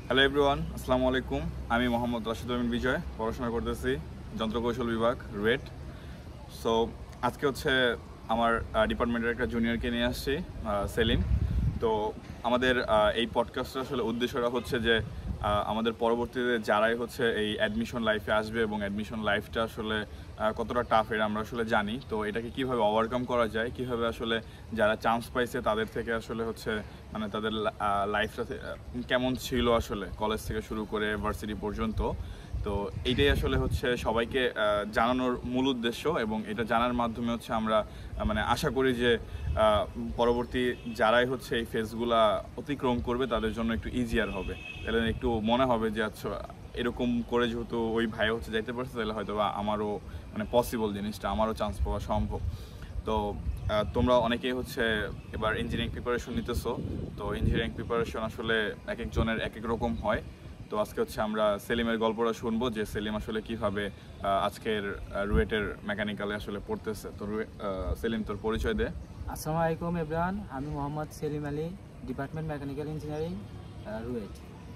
Hello everyone, আসসালামু আলাইকুম। আমি মোহাম্মদ রাশিদুল আমিন বিজয়, পড়াশোনা করতেছি যন্ত্রকৌশল বিভাগ রুয়েট। সো আজকে হচ্ছে আমার ডিপার্টমেন্টের একটা জুনিয়রকে নিয়ে আসছি, সেলিম। তো আমাদের এই পডকাস্টের আসলে উদ্দেশ্যটা হচ্ছে যে আমাদের পরবর্তীতে যারাই হচ্ছে এই অ্যাডমিশন লাইফে আসবে এবং অ্যাডমিশন লাইফটা আসলে কতটা টাফ এটা আমরা আসলে জানি। তো এটাকে কিভাবে ওভারকাম করা যায়, কিভাবে আসলে যারা চান্স পাইছে তাদের থেকে আসলে হচ্ছে মানে তাদের লাইফটা কেমন ছিল আসলে কলেজ থেকে শুরু করে ভার্সিটি পর্যন্ত। তো এইটাই আসলে হচ্ছে সবাইকে জানানোর মূল উদ্দেশ্য, এবং এটা জানার মাধ্যমে হচ্ছে আমরা মানে আশা করি যে পরবর্তী যারাই হচ্ছে এই ফেজগুলা অতিক্রম করবে তাদের জন্য একটু ইজিয়ার হবে। তাহলে একটু মনে হবে যে আচ্ছা এরকম করে যেহেতু ওই ভাই হচ্ছে যাইতে পারছে, তাহলে হয়তো বা আমারও মানে পসিবল জিনিসটা, আমারও চান্স পাওয়া সম্ভব। তো তোমরা অনেকেই হচ্ছে এবার ইঞ্জিনিয়ারিং প্রিপারেশন নিতেছো। তো ইঞ্জিনিয়ারিং প্রিপারেশন আসলে এক একজনের এক এক রকম হয়। তো আজকে হচ্ছে আমরা সেলিমের গল্পটা শুনবো যে সেলিম আসলে কিভাবে আজকের রুয়েটের মেকানিক্যালে আসলে পড়তেছে। তো সেলিম, তোর পরিচয় দে। আসসালামু আলাইকুম এভরিওয়ান, আমি Mohammad Selim Ali, department mechanical engineering, RUET.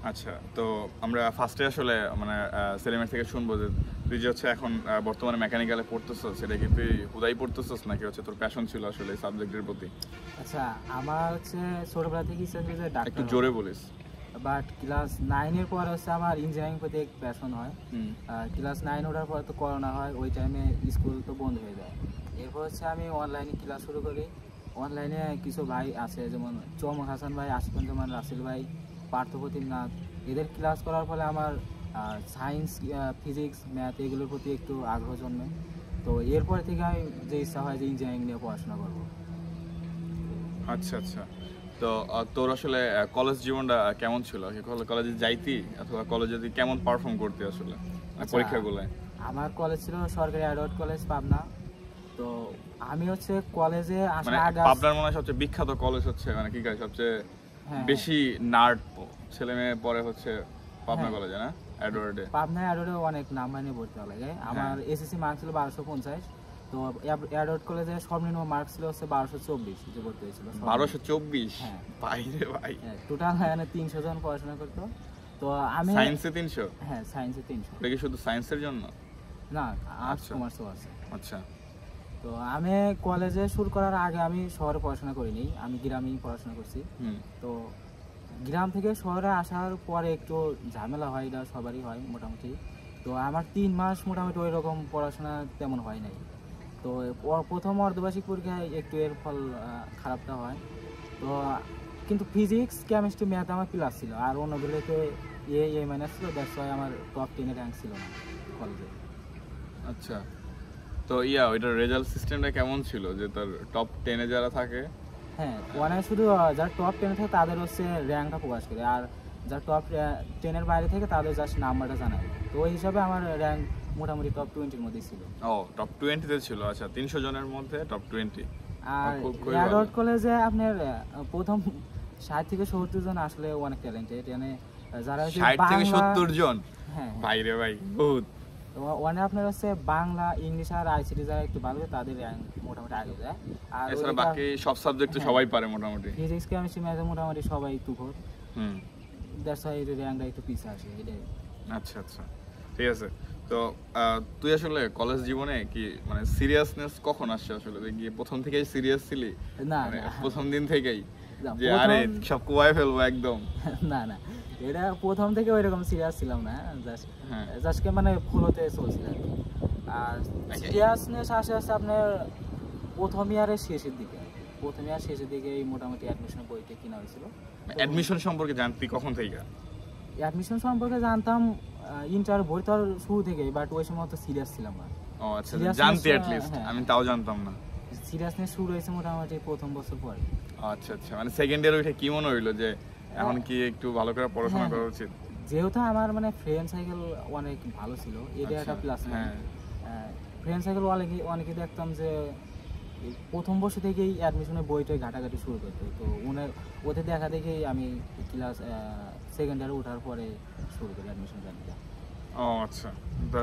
আচ্ছা, তো আমরা ফার্স্টে আসলে মানে সেলিমের থেকে শুনবো যে তুই যে হচ্ছে এখন বর্তমানে মেকানিক্যালে পড়তেছস, সেটা কি তুই হুদাই পড়তেছস নাকি হচ্ছে তোর প্যাশন ছিল আসলে এই সাবজেক্টের প্রতি? আচ্ছা, আমার হচ্ছে ছোটবেলা থেকে ইচ্ছা ছিল যে একটু ডাক্তার, জোরে বলিস। বাট ক্লাস 9-এর পর হচ্ছে আমার ইঞ্জিনিয়ারিং প্রতি এক প্যাশন হয়। ক্লাস 9 ওঠার পর তো করোনা হয়, ওই টাইমে স্কুল তো বন্ধ হয়ে যায়। এরপর হচ্ছে আমি অনলাইনে ক্লাস শুরু করি। অনলাইনে কিছু ভাই আছে, যেমন চমক হাসান ভাই, আশিকুজ্জামান রাসেল ভাই, পার্থপ্রতিম নাথ। এদের ক্লাস করার ফলে আমার সায়েন্স, ফিজিক্স, ম্যাথ এগুলোর প্রতি একটু আগ্রহ জন্মে। তো এরপর থেকে আমি যে ইচ্ছা হয় যে ইঞ্জিনিয়ারিং নিয়ে পড়াশোনা করবো। আচ্ছা আচ্ছা, তো তোর আসলে কলেজ জীবনটা কেমন ছিল? কলেজে যাইতি অথবা কলেজে তুই কেমন পারফর্ম করতি আসলে আচ্ছা, পরীক্ষাগুলোয়? আমার কলেজ ছিল সরকারি অ্যাডওয়ার্ড কলেজ পাবনা। তো আমি হচ্ছে কলেজে মানে আসার আগে পাবনার মনে হয় সবচেয়ে বিখ্যাত কলেজ হচ্ছে, মানে কি কাজ সবচেয়ে হ্যাঁ, বেশি নার্ড ছেলে মেয়ে পড়ে হচ্ছে পাবনা হ্যাঁ। কলেজে, না অ্যাডওয়ার্ডে? পাবনা অ্যাডওয়ার্ডে অনেক নাম্বার নিয়ে ভর্তি হওয়া লাগে। আমার এসএসসি মার্ক ছিল 1250। তো অ্যাডওয়ার্ড কলেজে সর্বনিম্ন মার্ক ছিল হচ্ছে 1224, যে ভর্তি হয়েছিল 1224? হ্যাঁ। বাইরে ভাই, টোটাল মানে 300 জন পড়াশোনা করতো। তো আমি সায়েন্সে 300? হ্যাঁ, সায়েন্সে 300। এটা কি শুধু সায়েন্সের জন্য? না, আর্টস আচ্ছা। কমার্সও আছে। আচ্ছা তো আমি কলেজে শুরু করার আগে আমি শহরে পড়াশোনা করিনি, আমি গ্রামেই পড়াশোনা করছি। তো গ্রাম থেকে শহরে আসার পরে একটু ঝামেলা হয়, এটা সবারই হয় মোটামুটি। তো আমার 3 মাস মোটামুটি ওই রকম পড়াশোনা তেমন হয় নাই। তো প্রথম অর্ধবার্ষিক পরীক্ষায় একটু এর ফল খারাপটা হয়। তো কিন্তু ফিজিক্স, কেমিস্ট্রি, ম্যাথ আমার প্লাস ছিল, আর অন্যগুলোতে এ মাইনাস ছিল। দ্যাটস ওয়াই আমার টপ 10-এ র্যাঙ্ক ছিল না কলেজে। আচ্ছা, তো ওইটার রেজাল্ট সিস্টেমটা কেমন ছিল যে তোর টপ 10-এ যারা থাকে? হ্যাঁ, মানে শুধু যারা টপ 10-এ থাকে তাদের হচ্ছে র্যাঙ্কটা প্রকাশ করে, আর যারা টপ 10-এর বাইরে থেকে তাদের জাস্ট নাম্বারটা জানায়। তো ওই হিসাবে আমার র্যাঙ্ক মোটামুটি টপ 20-এর মধ্যেই ছিল। ও, টপ 20-তে ছিল। আচ্ছা, 300 জনের মধ্যে টপ 20। আর খুবই অ্যাডওয়ার্ড ভালো। কলেজে আপনার প্রথম 60 থেকে 70 জন আসলে অনেক ট্যালেন্টেড, মানে যারা হচ্ছে 60 থেকে 70 জন? হ্যাঁ, বাইরে ভাই, বহুত। তো মানে আপনার হচ্ছে বাংলা, ইংলিশ আর আইসিটি যারা একটু ভালো তাদের র্যাঙ্ক মোটামুটি আগে যায়। আর এছাড়া বাকি সব সাবজেক্ট হ্যাঁ, সবাই পারে মোটামুটি। ফিজিক্স, কেমিস্ট্রি, ম্যাথে মোটামুটি সবাই তুখোর। হুম, দ্যাটস ওয়াই র্যাঙ্কটা একটু পিছিয়ে আসে এটাই। আচ্ছা আচ্ছা, ঠিক আছে। তো তুই আসলে কলেজ জীবনে কি মানে সিরিয়াসনেস কখন আসছে আসলে? তুই কি প্রথম থেকেই সিরিয়াস ছিলি? না মানে না প্রথম দিন থেকেই না, যে আরে সব কুয়ায় ফেলবো একদম? না না, এটা প্রথম থেকে ওইরকম সিরিয়াস ছিলাম না, হ্যাঁ। জাস্ট মানে ফ্লোতে চলছিল আর কি। আর সিরিয়াসনেস আসে আসে আপনার প্রথম ইয়ারের শেষের দিকে। প্রথম ইয়ার শেষের দিকে এই মোটামুটি অ্যাডমিশন বইটা কিনা হয়েছিল। অ্যাডমিশন সম্পর্কে জানতি কখন থেকে? অ্যাডমিশন সম্পর্কে জানতাম ইন্টার ভর্তি হওয়ার শুরু থেকেই, বাট ওই সময় তো সিরিয়াস ছিলাম না। ও আচ্ছা, Seriousness, জানতি অ্যাট লিস্ট, হ্যাঁ। আমি তাও জানতাম না। সিরিয়াসনেস শুরু হয়েছে মোটামুটি প্রথম বছর পরে। আচ্ছা আচ্ছা, মানে সেকেন্ড ইয়ার ওইটা কি মনে হইলো যে এখন কি একটু ভালো করে পড়াশোনা হ্যাঁ, করা উচিত? যেহেতু আমার মানে ফ্রেন্ড সাইকেল অনেক ভালো ছিল, এটা আচ্ছা, একটা প্লাস। হ্যাঁ। ফ্রেন্ড সাইকেল অনেকে দেখতাম যে এই প্রথম বর্ষ থেকেই অ্যাডমিশনের বইটা ঘাটাঘাটি শুরু করতো। তো ওদের দেখা দেখেই আমি ক্লাস সেকেন্ড ইয়ারে ওঠার পরে শুরু করি অ্যাডমিশন জার্নিটা। ও আচ্ছা, তো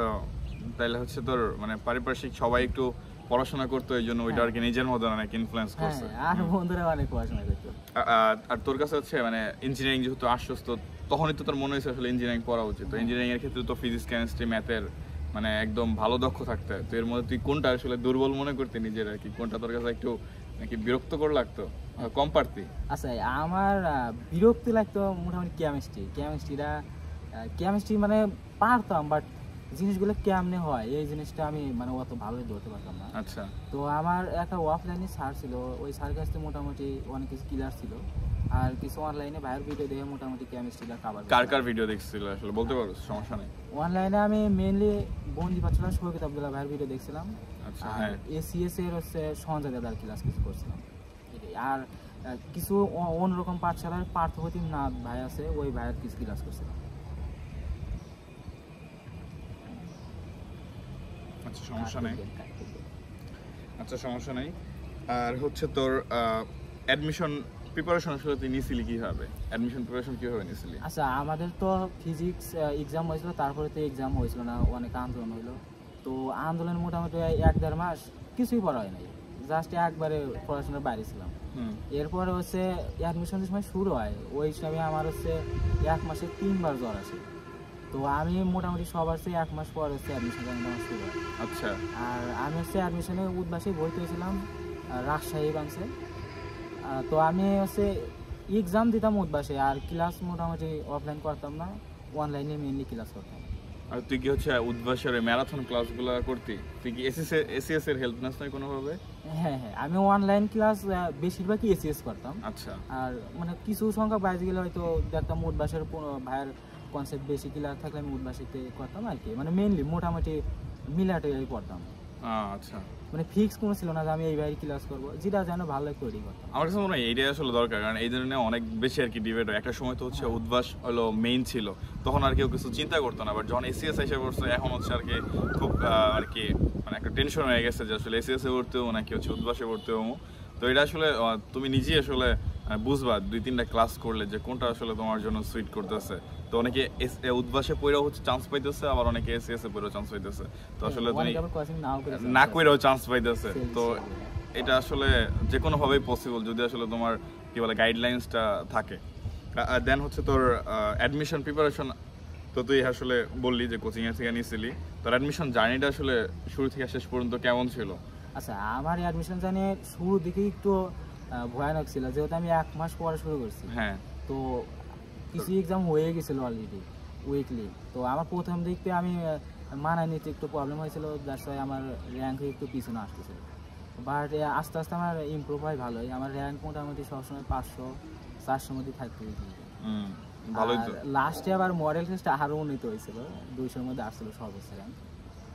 তাহলে হচ্ছে তোর মানে পারিপার্শ্বিক সবাই একটু পড়াশোনা করতো, এই জন্য ওইটা আর কি নিজের মধ্যে অনেক ইনফ্লুয়েন্স হ্যাঁ, করছে। আর বন্ধুরা অনেক পড়াশোনা করতো। আর তোর কাছে হচ্ছে মানে ইঞ্জিনিয়ারিং যেহেতু আসছস, তো তখনই তো তোর মনে হয়েছে আসলে ইঞ্জিনিয়ারিং পড়া উচিত। তো ইঞ্জিনিয়ারিং এর ক্ষেত্রে তো ফিজিক্স কেমিস্ট্রি ম্যাথের মানে একদম ভালো দক্ষ থাকতে হয়। তো এর মধ্যে তুই কোনটা আসলে দুর্বল মনে করতে নিজের আর কি, কোনটা তোর কাছে একটু নাকি বিরক্তকর লাগতো, কম পারতি? আচ্ছা আমার বিরক্তি লাগতো মোটামুটি কেমিস্ট্রি মানে পারতাম, বাট জিনিসগুলো কেমনে হয় এই জিনিসটা আমি মানে অত ভালোই ধরতে পারতাম না। আচ্ছা। তো আমার একটা অফলাইনে স্যার ছিল, ওই স্যার কাছ থেকে মোটামুটি অনেক কিছু ক্লিয়ার ছিল, আর কিছু অনলাইনে ভাইয়ের ভিডিও দেখে মোটামুটি কেমিস্ট্রিটা কাভার। কার ভিডিও দেখছিল আসলে বলতে পারো? সমস্যা নেই। অনলাইনে আমি মেইনলি বন্দি পাচ্ছিলাম শহীদ আব্দুল্লাহ ভাইয়ের ভিডিও দেখছিলাম। আচ্ছা, আর হ্যাঁ। এসিএস এর হচ্ছে সঞ্জয় দাদার ক্লাস কিছু করছিলাম। আর কিছু অন্যরকম পাঠশালার পার্থপ্রতিম নাথ ভাই আছে, ওই ভাইয়ের কিছু ক্লাস করছিলাম। আচ্ছা, সমস্যা নেই। আচ্ছা, সমস্যা নেই। আর হচ্ছে তোর অ্যাডমিশন প্রিপারেশন আসলে তুই নিছিলি কিভাবে? অ্যাডমিশন প্রিপারেশন কিভাবে নিছিলি? আচ্ছা আমাদের তো ফিজিক্স এক্সাম হয়েছিল, তারপরে তো এক্সাম হয়েছিল না, অনেক আন্দোলন হইলো। তো আন্দোলন মোটামুটি 1-1.5 মাস কিছুই পড়া হয় নাই, জাস্ট একবারে পড়াশোনার বাইরে ছিলাম। এরপরে হচ্ছে অ্যাডমিশনের সময় শুরু হয়, ওই সময় আমার হচ্ছে 1 মাসে 3 বার জ্বর আসে। তো আমি মোটামুটি সবার চেয়ে 1 মাস পর হচ্ছে অ্যাডমিশন আমার শুরু হয়। আচ্ছা। আর আমি হচ্ছে অ্যাডমিশনে উদ্বাসে ভর্তি হয়েছিলাম রাজশাহী ব্রাঞ্চে। তো আমি হচ্ছে এক্সাম দিতাম উদ্বাসে, আর ক্লাস মোটামুটি অফলাইন করতাম না, অনলাইনে মেনলি ক্লাস করতাম। আর তুই কি হচ্ছে উদ্ভাসের ম্যারাথন ক্লাসগুলো করতি? তুই কি এসিএস এর হেল্প নাস নাই কোনোভাবে? হ্যাঁ, আমি অনলাইন ক্লাস বেশিরভাগই এসিএস করতাম। আচ্ছা। আর মানে কিছু সংখ্যা বাইরে গেলে হয়তো দেখতাম উদ্বাসের ভাইয়ের কনসেপ্ট বেশি ক্লিয়ার থাকলে আমি উদ্বাসীতে করতাম আর কি, মানে মেনলি মোটামুটি মিলাটে পড়তাম। আচ্ছা। মানে ফিক্স কোনো ছিল না যে আমি এই বাইরে ক্লাস করবো, যেটা যেন ভালো লাগতো ওইটাই করতাম। আমার কাছে মনে হয় এইটাই আসলে দরকার, কারণ এই ধরনের অনেক বেশি আর কি ডিবেট হয়। একটা সময় তো হচ্ছে উদ্ভাস হলো মেইন ছিল, তখন আর কেউ কিছু চিন্তা করতো না। বাট যখন এসিএস এসে পড়ছে এখন হচ্ছে আর কি খুব আর কি মানে একটা টেনশন হয়ে গেছে যে আসলে এসিএস এ পড়তেও নাকি হচ্ছে উদ্ভাসে পড়তেও। তো এটা আসলে তুমি নিজেই আসলে বুঝবা 2-3টা ক্লাস করলে যে কোনটা আসলে তোমার জন্য সুইট করতেছে। তো অনেকে উদ্ভাসে পড়েও হচ্ছে চান্স পাইতেছে, আবার অনেকে এসিএস এ পড়েও চান্স পাইতেছে। তো আসলে তুমি না কইরাও চান্স পাইতেছে। তো এটা আসলে যে কোনো ভাবেই পসিবল যদি আসলে তোমার কি বলে গাইডলাইন্সটা থাকে। দেন হচ্ছে তোর অ্যাডমিশন প্রিপারেশন তো তুই আসলে বললি যে কোচিং এর থেকে নিয়েছিলি, তোর অ্যাডমিশন জার্নিটা আসলে শুরু থেকে শেষ পর্যন্ত কেমন ছিল? আচ্ছা আমার অ্যাডমিশন জার্নি শুরুর দিকে একটু ভয়ানক ছিল, যেহেতু আমি 1 মাস পরে শুরু করছি। হ্যাঁ। তো কিছু এক্সাম হয়ে গেছিলো অলরেডি উইকলি। তো আমার প্রথম দিকতে আমি মানায় নিতে একটু প্রবলেম হয়েছিল, যার সাথে আমার র্যাঙ্ক একটু পিছনে আসতেছিল। বাট আস্তে আস্তে আমার ইমপ্রুভ হয় ভালোই, আমার র্যাঙ্ক মোটামুটি সবসময় 500-400 মধ্যে থাকতে হয়েছিল। ভালোই তো। লাস্টে আবার মডেল টেস্টে আরও উন্নীত হয়েছিল, 200-র মধ্যে আসছিল সর্বোচ্চ র্যাঙ্ক,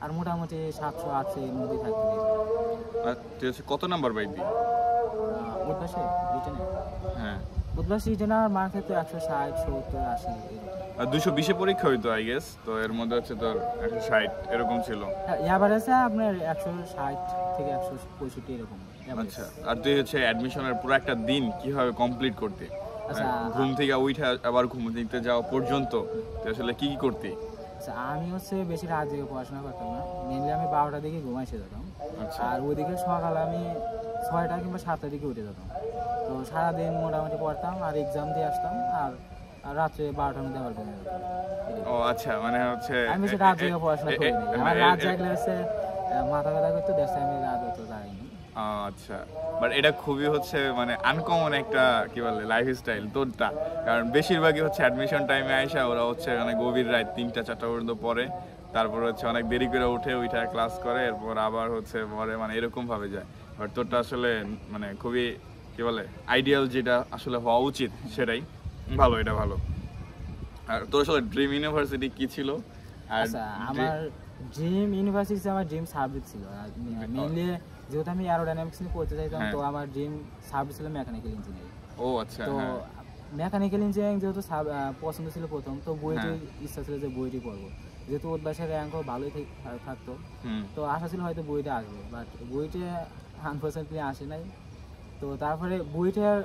আর মোটামুটি 700-800 এর মধ্যে থাকতে হয়েছিল। আর তুই হচ্ছে কত নাম্বার পাইবি উদ্বাসে রিটেনে? হ্যাঁ, উদ্বাস রিটেনে আমার মার্ক হতো 160, 70, 80 এরকম। আর 220 পরীক্ষা হইতো আই গেস, তো এর মধ্যে হচ্ছে তোর 160 এরকম ছিল। এভারেজে আপনার 160 থেকে 165 এরকম। আচ্ছা, আর তুই হচ্ছে অ্যাডমিশনের পুরো একটা দিন কিভাবে কমপ্লিট করতি? আচ্ছা, ঘুম থেকে উঠে আবার ঘুম দিতে যাওয়া পর্যন্ত তুই আসলে কি কি করতি? আচ্ছা আমি হচ্ছে বেশি রাত জেগে পড়াশোনা করতাম না, মেনলি আমি 12টার দিকে ঘুমাই এসে যেতাম। আচ্ছা। আর ওইদিকে সকালে আমি 6টা কিংবা 7টার দিকে উঠে যেতাম। তো সারাদিন মোটামুটি পড়তাম আর এক্সাম দিয়ে আসতাম, আর রাত্রে 12টার মধ্যে আবার ঘুমিয়ে যেতাম। ও আচ্ছা, মানে হচ্ছে আমি বেশি রাত জেগে পড়াশোনা করিনি, আমার রাত জাগলে হচ্ছে মাথা ব্যথা করতে, দেখছি আমি রাত অত যাইনি। আচ্ছা, বাট এটা খুবই হচ্ছে মানে আনকমন একটা কি বলে লাইফস্টাইল তোরটা, কারণ বেশিরভাগই হচ্ছে অ্যাডমিশন টাইমে আইসা ওরা হচ্ছে মানে গভীর রাত 3টা-4টা পর্যন্ত পড়ে, তারপর হচ্ছে অনেক দেরি করে উঠে ক্লাস করে, এরপর আবার হচ্ছে পরে মানে এরকম ভাবে যায়। বাট তোরটা আসলে মানে খুবই কি বলে আইডিয়াল, যেটা আসলে হওয়া উচিত সেটাই ভালো, এটা ভালো। আর তোর আসলে ড্রিম ইউনিভার্সিটি কি ছিল? আর আচ্ছা আমার ড্রিম ইউনিভার্সিটি আমার ড্রিম সাবজেক্ট ছিল মেইনলি, যেহেতু আমি অ্যারোডাইনামিক্স নিয়ে পড়তে চাইতাম। তো আমার ড্রিম সাবজেক্ট ছিল মেকানিক্যাল ইঞ্জিনিয়ারিং। ও আচ্ছা। তো মেকানিক্যাল ইঞ্জিনিয়ারিং যেহেতু পছন্দ ছিল প্রথম, তো বইটি ইচ্ছা ছিল যে বইটি পড়বো, যেহেতু উদ্বাসের র্যাঙ্কও ভালোই থাকতো। তো আশা ছিল হয়তো বইটা আসবে, বাট বইটা আনফর্চুনেটলি আসে নাই। তো তারপরে বইটার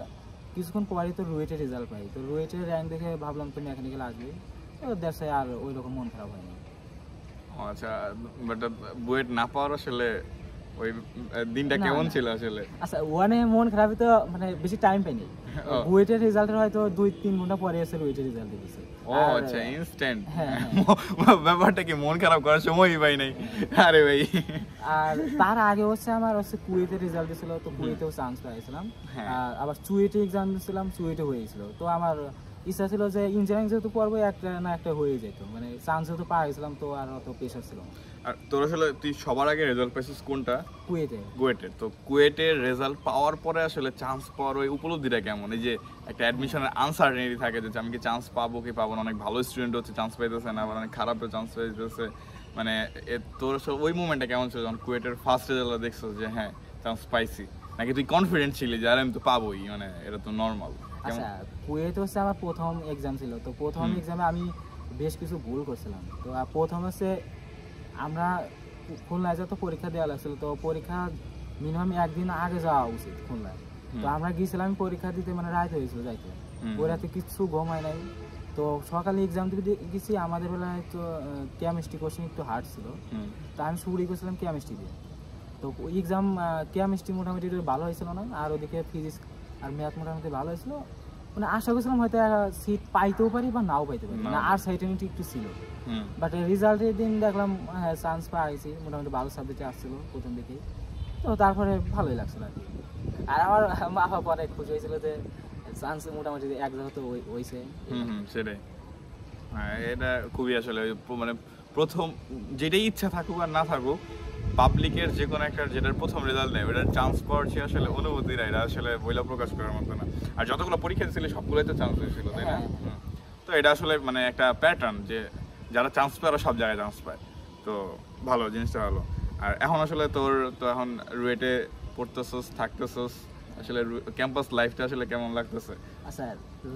কিছুক্ষণ পরেই তো রুয়েটের রেজাল্ট পাই, তো রুয়েটের র্যাঙ্ক দেখে ভাবলাম তো মেকানিক্যাল আসবে, তো দ্যাটস আর ওই রকম মন খারাপ হয়নি। আচ্ছা, বাট বুয়েট না পাওয়ার আসলে ওই দিনটা কেমন ছিল আসলে? আচ্ছা ওখানে মন খারাপই তো, মানে বেশি টাইম পাইনি। বুয়েটের রেজাল্টের হয়তো 2-3 ঘন্টা পরে এসে রুয়েটের রেজাল্ট দিয়েছে। ও আচ্ছা ইনস্ট্যান্ট। হ্যাঁ ব্যাপারটা কি মন খারাপ করার সময়ই পাই নাই আরে ভাই। আর তার আগে হচ্ছে আমার হচ্ছে কুয়েতে রেজাল্ট ছিল, তো কুয়েতেও চান্স পাইছিলাম। আর আবার চুয়েটে এক্সাম দিয়েছিলাম, চুয়েটে হয়েছিল। তো আমার ইচ্ছা ছিল যে ইঞ্জিনিয়ারিং যেহেতু পড়বো একটা না একটা হয়ে যেত, মানে চান্স যেহেতু পাইছিলাম তো আর অত প্রেশার ছিল না। আর তোর আসলে তুই সবার আগে রেজাল্ট পাইছিস কোনটা? কুয়েতে। কুয়েটের। তো কুয়েটের রেজাল্ট পাওয়ার পরে আসলে চান্স পাওয়ার ওই উপলব্ধিটা কেমন? এই যে একটা অ্যাডমিশনের আনসার্টেনিটি থাকে যে আমি কি চান্স পাবো কি পাবো না, অনেক ভালো স্টুডেন্ট হচ্ছে চান্স পাইতেছে না, আবার অনেক খারাপও চান্স পাইতেছে, মানে তোর ওই মুভমেন্টটা কেমন ছিল যখন কুয়েটের ফার্স্ট রেজাল্ট দেখছো যে হ্যাঁ চান্স পাইছি, নাকি তুই কনফিডেন্ট ছিলি যে আরে আমি তো পাবোই, মানে এটা তো নর্মাল? আচ্ছা, কুয়েত হচ্ছে আমার প্রথম এক্সাম ছিল। তো প্রথম এক্সামে আমি বেশ কিছু ভুল করছিলাম। তো প্রথম হচ্ছে আমরা খুলনায় যত পরীক্ষা দেওয়া লাগছিল, তো পরীক্ষা মিনিমাম একদিন আগে যাওয়া উচিত খুলনায়। তো আমরা গিয়েছিলাম পরীক্ষা দিতে, মানে রাত হয়েছিল যাইতে, ওই রাতে কিছু ঘুমায় নাই। তো সকালে এক্সাম দিতে গেছি, আমাদের বেলায় তো কেমিস্ট্রি কোশ্চেন একটু হার্ড ছিল, তো আমি শুরুই করছিলাম কেমিস্ট্রি দিয়ে। তো এক্সাম কেমিস্ট্রি মোটামুটি ভালো হয়েছিল না, আর ওদিকে ফিজিক্স আর ম্যাথ মোটামুটি ভালো হয়েছিল। মানে আশা করছিলাম হয়তো সিট পাইতেও পারি বা নাও পাইতে পারি, মানে আর সাইটেনিটি একটু ছিল। বাট রেজাল্টের দিন দেখলাম হ্যাঁ চান্স পাইছি, মোটামুটি ভালো সাবজেক্টে আসছিল প্রথম দিকেই। তো তারপরে ভালোই লাগছিল আর কি। আর আমার মা বাবা অনেক খুশি হয়েছিল যে চান্স মোটামুটি এক জায়গা তো হয়েছে। সেটাই, এটা খুবই আসলে মানে প্রথম যেটাই ইচ্ছা থাকুক আর না থাকুক, পাবলিকের যে কোনো একটা যেটার প্রথম রেজাল্ট নেয় ওটার চান্স পাওয়ার যে আসলে অনুভূতিটা এটা আসলে বইলা প্রকাশ করার মতো না। আর যতগুলো পরীক্ষা ছিল সবগুলোই তো চান্স হয়েছিল, তাই না? তো এটা আসলে মানে একটা প্যাটার্ন যে যারা চান্স পায় ওরা সব জায়গায় চান্স পায়। তো ভালো, জিনিসটা ভালো। আর এখন আসলে তোর তো এখন রুয়েটে পড়তেছস, থাকতেছস, আসলে ক্যাম্পাস লাইফটা আসলে কেমন লাগতেছে? আচ্ছা,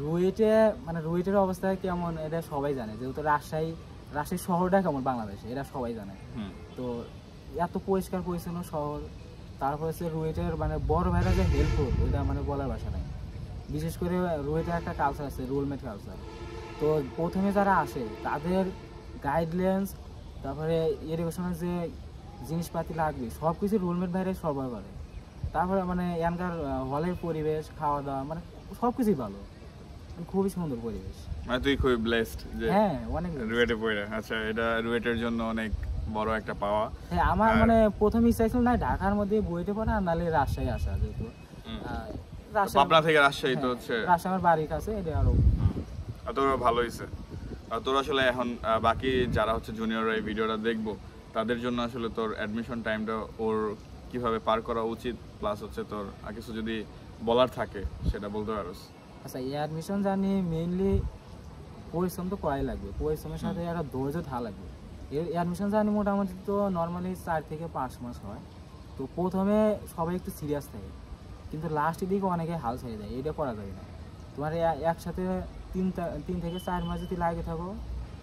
রুয়েটে মানে রুয়েটের অবস্থা কেমন এটা সবাই জানে, যেহেতু রাজশাহী শহরটা কেমন বাংলাদেশে এটা সবাই জানে। তো এত পরিষ্কার পরিচ্ছন্ন শহর, তারপর হচ্ছে রুয়েটের মানে বড় ভাইরা যে হেল্পফুল এটা মানে বলার ভাষা নাই। বিশেষ করে রুয়েটের একটা কালচার আছে, রুলমেট কালচার। তো প্রথমে যারা আসে তাদের গাইডলাইন্স, তারপরে এডুকেশনের যে জিনিসপাতি লাগবে সব কিছু রুলমেট ভাইরাই সরবরাহ করে। তারপরে মানে এখানকার হলের পরিবেশ, খাওয়া দাওয়া, মানে সব কিছুই ভালো, খুবই সুন্দর পরিবেশ। মানে তুই খুবই ব্লেসড যে হ্যাঁ অনেক রুয়েটে পড়ে। আচ্ছা, এটা রুয়েটের জন্য অনেক বড় একটা পাওয়া। হ্যাঁ, আমার মানে প্রথম ইচ্ছা ছিল না ঢাকার মধ্যে বুয়েটে পড়া, আর নাহলে রাজশাহী আসা, যেহেতু পাবনা থেকে রাজশাহী তো হচ্ছে রাজশাহী আমার বাড়ির কাছে, এটা আরো তোর ভালো হয়েছে। তোর আসলে এখন বাকি যারা হচ্ছে জুনিয়ররা এই ভিডিওটা দেখবো তাদের জন্য আসলে তোর অ্যাডমিশন টাইমটা ওর কিভাবে পার করা উচিত, প্লাস হচ্ছে তোর আর কিছু যদি বলার থাকে সেটা বলতে পারোস। আচ্ছা, এই অ্যাডমিশন জানি মেইনলি পরিশ্রম তো করাই লাগবে, পরিশ্রমের সাথে একটা ধৈর্য থাকা লাগবে। এর অ্যাডমিশন জানি মোটামুটি তো নর্মালি 4 থেকে 5 মাস হয়। তো প্রথমে সবাই একটু সিরিয়াস থাকে, কিন্তু লাস্টের দিকে অনেকে হাল ছেড়ে দেয়, এটা করা যায় না। তোমার একসাথে 3 থেকে 4 মাস যদি লাগে থাকো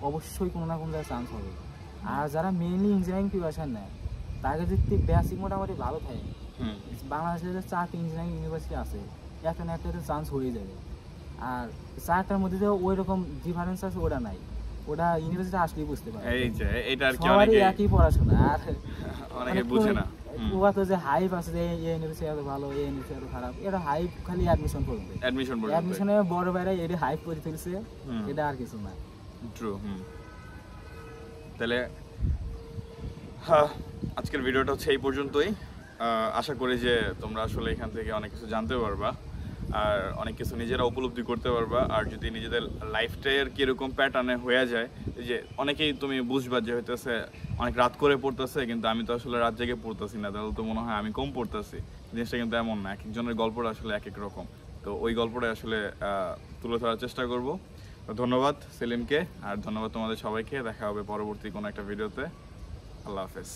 অবশ্যই কোনো না কোনো জায়গায় চান্স হবে। আর যারা মেইনলি ইঞ্জিনিয়ারিং প্রিপারেশন নেয় তাকে যদি বেসিক মোটামুটি ভালো থাকে, বাংলাদেশের যে 4টি ইঞ্জিনিয়ারিং ইউনিভার্সিটি আছে একটা না একটা চান্স হয়ে যাবে। আর 4টার মধ্যে যে ওই রকম ডিফারেন্স আছে ওটা নাই, ওটা ইউনিভার্সিটি আসলেই বুঝতে পারে। এই যে এটা আর কি সবারই একই পড়াশোনা, আর অনেকে বুঝে না। ওরা তো যে হাইপ আছে যে এই ইউনিভার্সিটি এত ভালো, এই ইউনিভার্সিটি এত খারাপ, এটা হাইপ খালি অ্যাডমিশন পর্যন্ত। অ্যাডমিশনে বড় বাইরে এটা হাইপ করে ফেলছে, এটা আর কিছু না। ট্রু। তাহলে হ্যাঁ, আজকের ভিডিওটা হচ্ছে এই পর্যন্তই। আশা করি যে তোমরা আসলে এখান থেকে অনেক কিছু জানতে পারবা আর অনেক কিছু নিজেরা উপলব্ধি করতে পারবা। আর যদি নিজেদের লাইফটার কীরকম প্যাটার্নে হয়ে যায়, যে অনেকেই তুমি বুঝবা যে হইতেছে অনেক রাত করে পড়তেছে, কিন্তু আমি তো আসলে রাত জেগে পড়তেছি না, তাহলে তো মনে হয় আমি কম পড়তেছি। জিনিসটা কিন্তু এমন না, এক একজনের গল্পটা আসলে এক এক রকম। তো ওই গল্পটা আসলে তুলে ধরার চেষ্টা করব। ধন্যবাদ সেলিমকে, আর ধন্যবাদ তোমাদের সবাইকে। দেখা হবে পরবর্তী কোনো একটা ভিডিওতে। আল্লাহ হাফেজ।